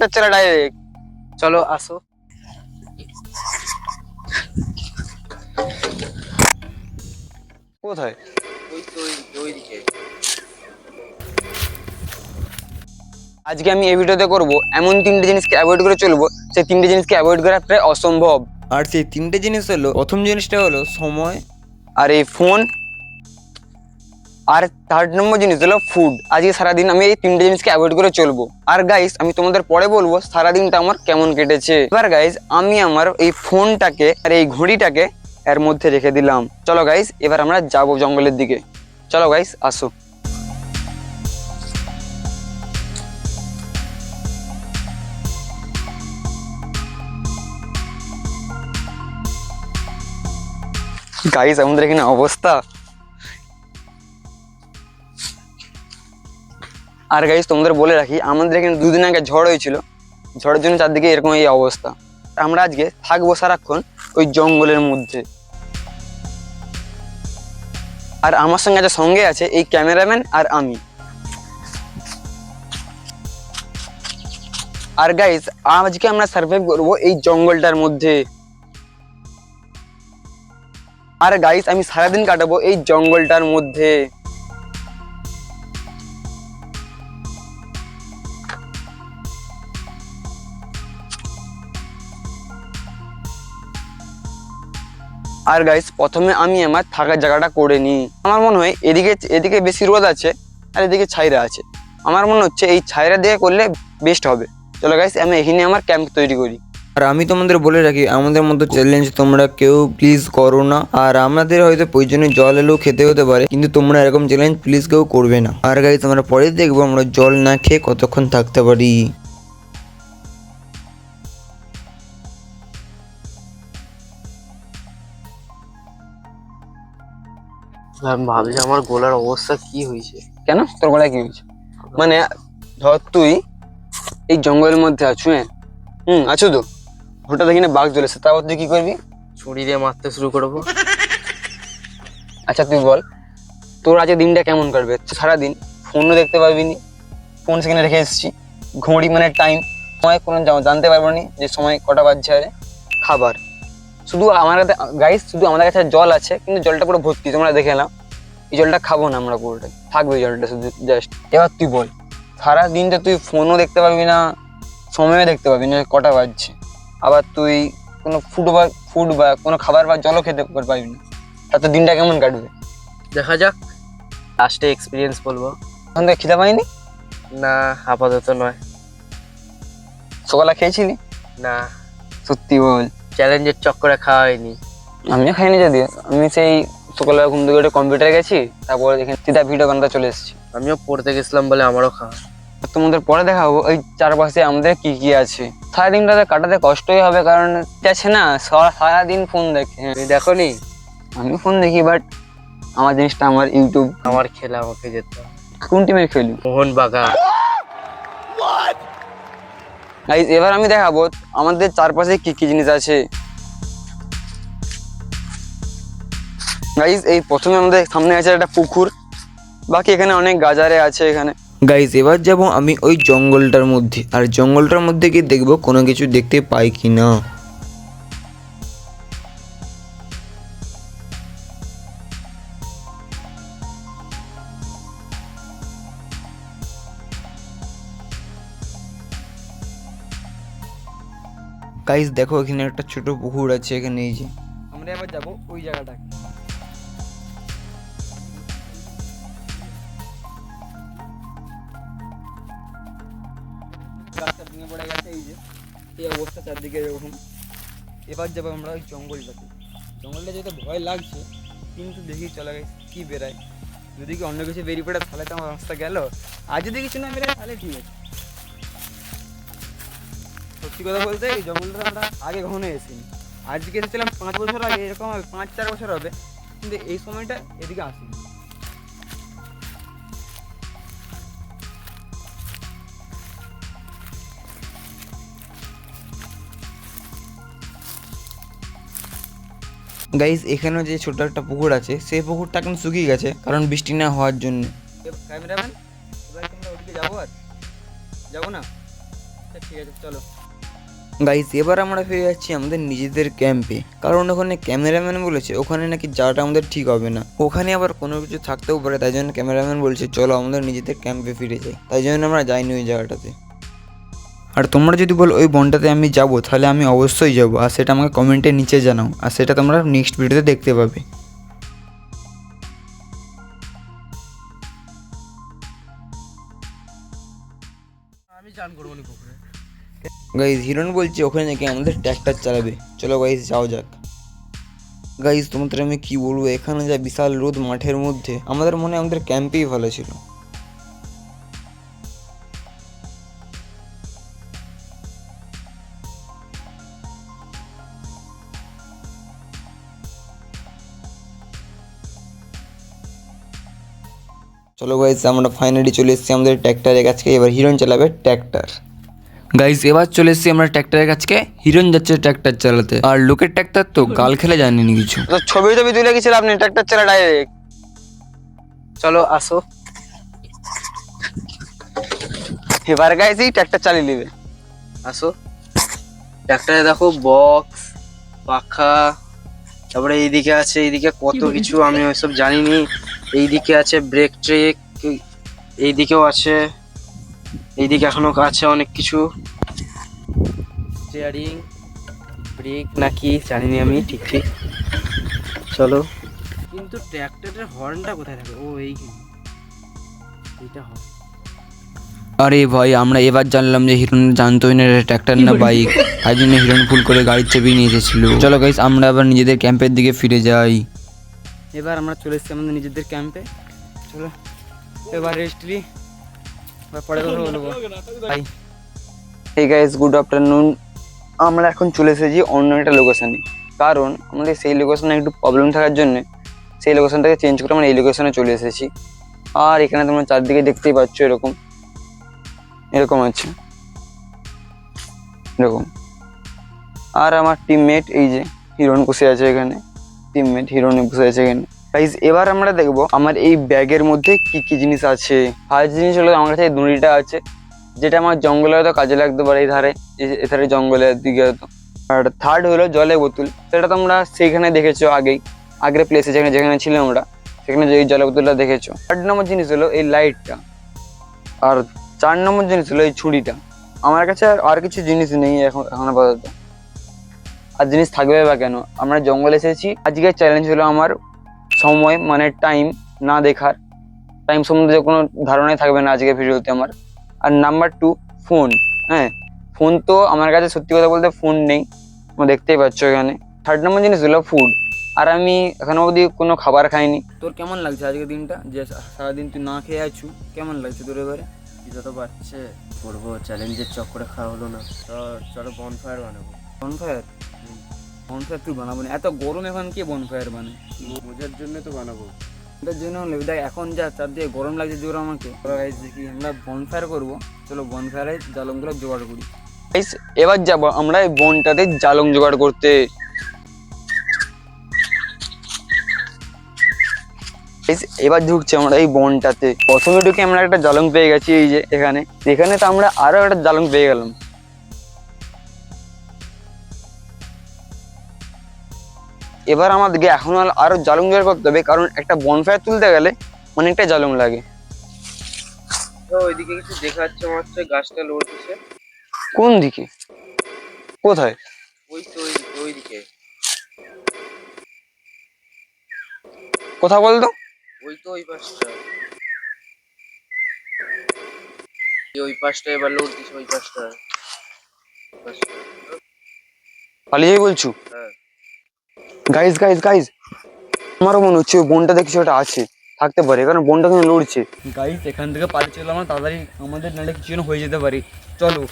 চলো ডাইরেক্ট। চলো আসো। কোথায়? ওই তো ওইদিকে। আজকে আমি এই ভিডিওতে করব এমন তিনটে জিনিসকে অ্যাভয়েড করে চলবো, সেই তিনটে জিনিসকে অ্যাভয়েড করা প্রায় অসম্ভব। আর সেই তিনটে জিনিস হলো, প্রথম জিনিসটা হলো সময়, আর এই ফোন, আর থার্ড নম্বর জিনিস হলো ফুড। আজকে সারাদিন আমি এই তিনটে জিনিসকে অ্যাভয়েড করে চলবো। আর গাইস আমি তোমাদের পরে বলবো সারাদিনটা আমার কেমন কেটেছে। এবার গাইস আমি আমার এই ফোনটাকে আর এই ঘড়িটাকে এর মধ্যে রেখে দিলাম। চলো গাইস এবার আমরা যাবো জঙ্গলের দিকে। চলো গাইস আসো। গাইস আমাদের এখানে অবস্থা। আর গাইস তোমাদের বলে রাখি, আমাদের এখানে দুদিন আগে ঝড় হয়েছিল, ঝড়ের জন্য চারদিকে এরকম এই অবস্থা। আমরা আজকে থাকবো সারাক্ষণ ওই জঙ্গলের মধ্যে। আর আমার সঙ্গে আছে এই ক্যামেরাম্যান আর আমি। আর গাইস আজকে আমরা সার্ভাইভ করবো এই জঙ্গলটার মধ্যে। আর গাইস আমি সারাদিন কাটাবো এই জঙ্গলটার মধ্যে। আর গাইস প্রথমে আমি আমার থাকার জায়গাটা করে নিই। আমার মনে হয় এদিকে এদিকে বেশি রোদ আছে আর এদিকে ছাইরা আছে। আমার মনে হচ্ছে এই ছাইরা দিয়ে করলে বেস্ট হবে। চলো গাইস আমি এখানে আমার ক্যাম্প তৈরি করি। আর আমি তোমাদের বলে রাখি, আমাদের মতো চ্যালেঞ্জ তোমরা কেউ প্লিজ করো না। আর আমাদের হয়তো প্রয়োজনে জল এলেও খেতে হতে পারে, কিন্তু তোমরা এরকম চ্যালেঞ্জ প্লিজ কেউ করবে না। আর গাইস তোমরা পরে দেখবো আমরা জল না খেয়ে কতক্ষণ থাকতে পারি। আমি ভাবছি আমার গলার অবস্থা কি হয়েছে। কেন তোর গলায় কি হয়েছে? মানে ধর তুই এই জঙ্গলের মধ্যে আছো, হ্যাঁ আছো তো, হঠাৎ এখানে বাঘ চলেছে, তারপর তুই কি করবি? ছুরি দিয়ে মারতে শুরু করবো। আচ্ছা তুই বল, তোর আজকে দিনটা কেমন কাটবে? সারাদিন ফোনও দেখতে পারবি নি, ফোন সেখানে রেখে এসেছি, ঘড়ি মানে টাইম, সময় কোনো জানতে পারবো নি যে সময় কটা বাজছে। আরে খাবার শুধু আমার কাছে গাইস, শুধু আমাদের কাছে জল আছে, কিন্তু জলটা পুরো ভর্তি, তোমরা দেখে এলাম। এই জলটা খাবো না আমরা, পুরোটাই থাকবে জলটা শুধু জাস্ট। এবার তুই বল, সারা দিনটা তুই ফোনও দেখতে পারবি না, সময়ও দেখতে পাবি না কটা বাজছে, আবার তুই কোনো ফুড বা কোনো খাবার বা জলও খেতে পারবি না, তা তো দিনটা কেমন কাটবে? দেখা যাক, লাস্টে এক্সপিরিয়েন্স বলবো। এখন থেকে খিদে পাইনি? না আপাতত নয়। সকালে খেয়েছিলি? না, সত্যি বল। চ্যালেঞ্জের চক্করে খাওয়া হয়নি। আমিও খাইনি, যদি আমি সেই সকালে ঘুম থেকে উঠে কম্পিউটারে গেছি, তারপরে এখানে সিধা ভিডিও বানাতে চলে এসেছি। আমিও পড়তে গেছিলাম বলে আমারও খাওয়া। তোমাদের পরে দেখাবো ওই চারপাশে আমাদের কি কি আছে। সারাদিনটাতে কাটাতে কষ্টই হবে, কারণ আছে না সারাদিন ফোন দেখে। তুমি দেখো নি? আমি ফোন দেখি, বাট আমার জিনিসটা আমার ইউটিউব। আমার খেলা আমাকে যেতে হবে। কোন টিমের খেলি? মোহনবাগান। গাইস এবার আমি দেখাবো আমাদের চারপাশে কি কি জিনিস আছে। গাইস এই প্রথমে আমাদের সামনে আছে একটা পুকুর, বাকি এখানে অনেক গাজারে আছে এখানে। গাইস এবার যাব আমি ওই জঙ্গলটার মধ্যে, আর জঙ্গলটার মধ্যে গিয়ে দেখবো কোনো কিছু দেখতে পাই কি না। গাইস দেখো এখানে একটা ছোট পুকুর আছে, এখানে এই যে। আমরা এবার যাবো ওই জায়গাটায়। গাছটা ভেঙে পড়ে গেছে, এই যে এই অবস্থা চারদিকে এরকম। এবার যাবো আমরা ওই জঙ্গলটাতে। জঙ্গলটা যেতে ভয় লাগছে, কিন্তু দেখি চলে গেছে কি বেরায়। যদি কি অন্য কিছু বেরিয়ে পড়ে তাহলে তো আমার রাস্তা গেল, আর যদি কিছু না বেরায় তাহলে ঠিক আছে। সত্যি কথা বলতে এই জঙ্গলটা আমরা আগে কখনো এসেছিনি। আজকে এসেছিলাম 5 বছর আগে, এরকম হবে 5-4 বছর হবে, কিন্তু এই সময়টা এদিকে আসিনি। গাইস এখানেও যে ছোট একটা পুকুর আছে, সেই পুকুরটা এখন শুকিয়ে গেছে, কারণ বৃষ্টি না হওয়ার জন্য। ক্যামেরাম্যান এবার আমরা ওদিকে যাবো? আর যাবো না, আচ্ছা ঠিক আছে চলো। গাইস এবার আমরা ফিরে যাচ্ছি আমাদের নিজেদের ক্যাম্পে, কারণ ওখানে ক্যামেরাম্যান বলেছে ওখানে নাকি যাওয়াটা আমাদের ঠিক হবে না, ওখানে আবার কোনো কিছু থাকতেও পারে, তাই জন্য ক্যামেরাম্যান বলছে চলো আমাদের নিজেদের ক্যাম্পে ফিরে যাই, তাই জন্য আমরা যাইনি ওই জায়গাটাতে। আর তোমরা যদি বলো ওই বনটাতে আমি যাব, তাহলে আমি অবশ্যই যাব, আর সেটা আমাকে কমেন্টের নিচে জানাও, আর সেটা তোমরা নেক্সট ভিডিওতে দেখতে পাবে। আমি চান করবো নি পুকুরে। গাইজ হিরণ বলছে ওখানে নাকি আমাদের ট্র্যাক্টর চালাবে, চলো গাইজ যাও যাক। গাইজ তোমাদের আমি কি বলবো, এখানে যা বিশাল রোদ মাঠের মধ্যে, আমাদের মনে হয় আমাদের ক্যাম্পেই ভালো ছিল। চলো গাইজ আমরা ফাইনালি চলে এসেছি আমাদের ট্র্যাক্টরের কাছে, এবার হিরণ চালাবে ট্র্যাক্টর। গাইজ এবার চলে এসেছি আমরা ট্র্যাক্টরের কাছে, হিরণ যাচ্ছে ট্র্যাক্টর চালাতে, আর লোকের ট্র্যাক্টর তো গাল খেলে জানেনি কিছু। তো ছবি টবি তুলে গেছিল আপনি ট্র্যাক্টর চালা ডাইরেক্ট। চলো আসো। এবার গাইছি ট্র্যাক্টর চালিয়ে নেবে। আসো, ট্রাক্টরে দেখো বক্স, পাখা, তারপরে এইদিকে আছে, এইদিকে কত কিছু আমি ওইসব জানিনি। এইদিকে আছে ব্রেক ট্রেক, এইদিকেও আছে, এইদিকে এখনো আছে অনেক কিছু, স্টিয়ারিং, ব্রেক নাকি জানিনি আমি ঠিক ঠিক। চলো, কিন্তু ট্র্যাক্টরের হর্নটা কোথায় থাকে? ও এইটা হর্ন। আরে ভাই আমরা এবার জানলাম যে হিরণ জানতোই না ট্র্যাক্টর না বাইক, তাই জন্য হিরণ ভুল করে গাড়ির চাবি নিয়ে এসেছিল। চলো গাইস আমরা আবার নিজেদের ক্যাম্পের দিকে ফিরে যাই। এবার আমরা চলে এসেছি আমাদের নিজেদের ক্যাম্পে। চলো এবার রেস্ট নিই, পরে কথা বলবো। Bye. Hey guys, good afternoon. আমরা এখন চলে এসেছি অন্য একটা লোকেশনে, কারণ আমাদের সেই লোকেশনে একটু প্রবলেম থাকার জন্য সেই লোকেশনটাকে চেঞ্জ করে আমরা এই লোকেশনে চলে এসেছি। আর এখানে তোমরা চারদিকে দেখতেই পাচ্ছ এরকম এরকম আছে, এরকম। আর আমার টিমমেট এই যে হিরণ বসে আছে এখানে, টিমমেট হিরণ বসে আছে এখানে। গাইস এবার আমরা দেখবো আমার এই ব্যাগের মধ্যে কি কি জিনিস আছে। ফার্স্ট জিনিস হলো আমার কাছে এই দড়িটা আছে, যেটা আমার জঙ্গলে হয়তো কাজে লাগতে পারে, এই ধারে এধারে জঙ্গলের দিকে হয়তো। আর থার্ড হলো জলের বোতল, সেটা তোমরা সেইখানে দেখেছো আগের প্লেসে যেখানে ছিলাম আমরা, সেখানে যে এই জলের বোতলটা দেখেছো। থার্ড নম্বর জিনিস হলো এই লাইটটা, আর 4 নম্বর জিনিস হলো এই ছুরিটা। আমার কাছে আর কিছু জিনিস নেই এখন আপাতত, আর জিনিস থাকবে বা কেন, আমরা জঙ্গলে এসেছি। আজকের চ্যালেঞ্জ হলো আমার সময় মানে টাইম না দেখার, টাইম সম্বন্ধে কোনো ধারণাই থাকবে না আজকের ভিডিওতে আমার। আর নাম্বার 2 ফোন। হ্যাঁ, ফোন তো আমার কাছে সত্যি কথা বলতে ফোন নেই, তোমরা দেখতেই পাচ্ছ এখানে। থার্ড নম্বর জিনিস হলো ফুড, আর আমি এখনো অবধি কোনো খাবার খাইনি। তোর কেমন লাগছে আজকের দিনটা, যে সারাদিন তুই না খেয়ে আছু, কেমন লাগছে তোর এবারে? খিদে তো পাচ্ছে, করবো চ্যালেঞ্জের চক্করে খাওয়া হলো না। চলো বনফায়ার বানাবো। বনফায়ার? বনফায়ার তুই বানাবো না, এত গরম এখন কে বনফায়ার বানায়? মজার জন্য তো বানাবো। ওটার জন্য দেখ এখন যা চারদিকে গরম লাগছে জোর আমাকে। দেখি আমরা বনফায়ার করবো, চলো বনফায়ারে জালংগুলো জোগাড় করি। এবার যাব আমরা এই বনটাতে জালং জোগাড় করতে। এবার ঢুকছি আমরা এই বনটাতে। প্রথমে ঢুকে আমরা একটা জালং পেয়ে গেছি, এই যে এখানে তো আমরা আরো একটা জালং পেয়ে গেলাম। এবার আমাদেরকে এখন আরো জালং জোগাড় করতে হবে, কারণ একটা বনফায়ার তুলতে গেলে অনেকটা জালং লাগে। ওইদিকে কিছু দেখা যাচ্ছে, আমার হচ্ছে গাছটা লড়তেছে। কোন দিকে? কোথায়? ওই তো ওইদিকে। কথা বলতো। ওই তো ওই পাশটা, ওই পাশটা এবার লড়তেছে, ওই পাশটা। পালিয়ে যাই বলছো? হ্যাঁ। গাইজ গাইজ গাইজ, আমারও মনে হচ্ছে ওই বনটাতে কিছু একটা আছে, থাকতে পারে, কারণ বনটা কিন্তু লড়ছে। গাইজ এখান থেকে পালিয়ে চলো আমরা তাড়াতাড়ি, আমাদের নাহলে কিছু যেন হয়ে যেতে পারি। চলো।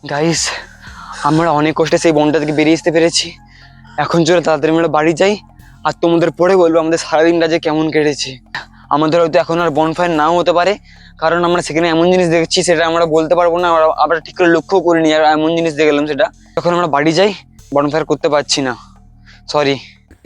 গাইস আমরা অনেক কষ্টে সেই বনটা থেকে বেরিয়ে আসতে পেরেছি। এখন চলে তাড়াতাড়ি আমরা বাড়ি যাই, আর তোমাদের পরে বলবো আমাদের সারাদিনটা যে কেমন কেটেছে। আমাদের হয়তো এখন আর বনফায়ার নাও হতে পারে, কারণ আমরা সেখানে এমন জিনিস দেখছি সেটা আমরা বলতে পারবো না, আমরা ঠিক করে লক্ষ্য করিনি, আর এমন জিনিস দেখলাম সেটা যখন আমরা বাড়ি যাই বনফায়ার করতে পারছি না, সরি।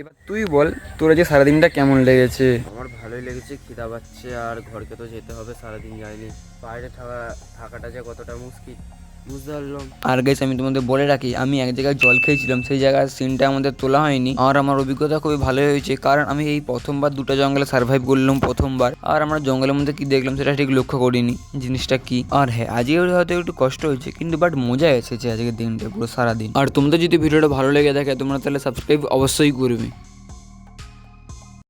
এবার তুই বল তোর আজকে সারাদিনটা কেমন লেগেছে? আমার ভালোই লেগেছে, খিদা পাচ্ছে আর ঘরকে তো যেতে হবে, সারাদিন যাইনি, বাইরে থাকাটা যে কতটা মুশকিল বুঝতে পারলাম। আর গাইস আমি তোমাদের বলে রাখি, আমি এক জায়গায় জল খেয়েছিলাম, সেই জায়গার সিনটা আমাদের তোলা হয়নি। আর আমার অভিজ্ঞতা খুবই ভালো হয়েছে, কারণ আমি এই প্রথমবার দুটো জঙ্গলে সার্ভাইভ করলাম প্রথমবার। আর আমরা জঙ্গলের মধ্যে কি দেখলাম সেটা ঠিক লক্ষ্য করিনি জিনিসটা কি। আর হ্যাঁ, আজকে হয়তো একটু কষ্ট হয়েছে, কিন্তু বাট মজা এসেছে আজকের দিনটা পুরো সারাদিন। আর তোমাদের যদি ভিডিওটা ভালো লেগে থাকে তোমরা তাহলে সাবস্ক্রাইব অবশ্যই করবে।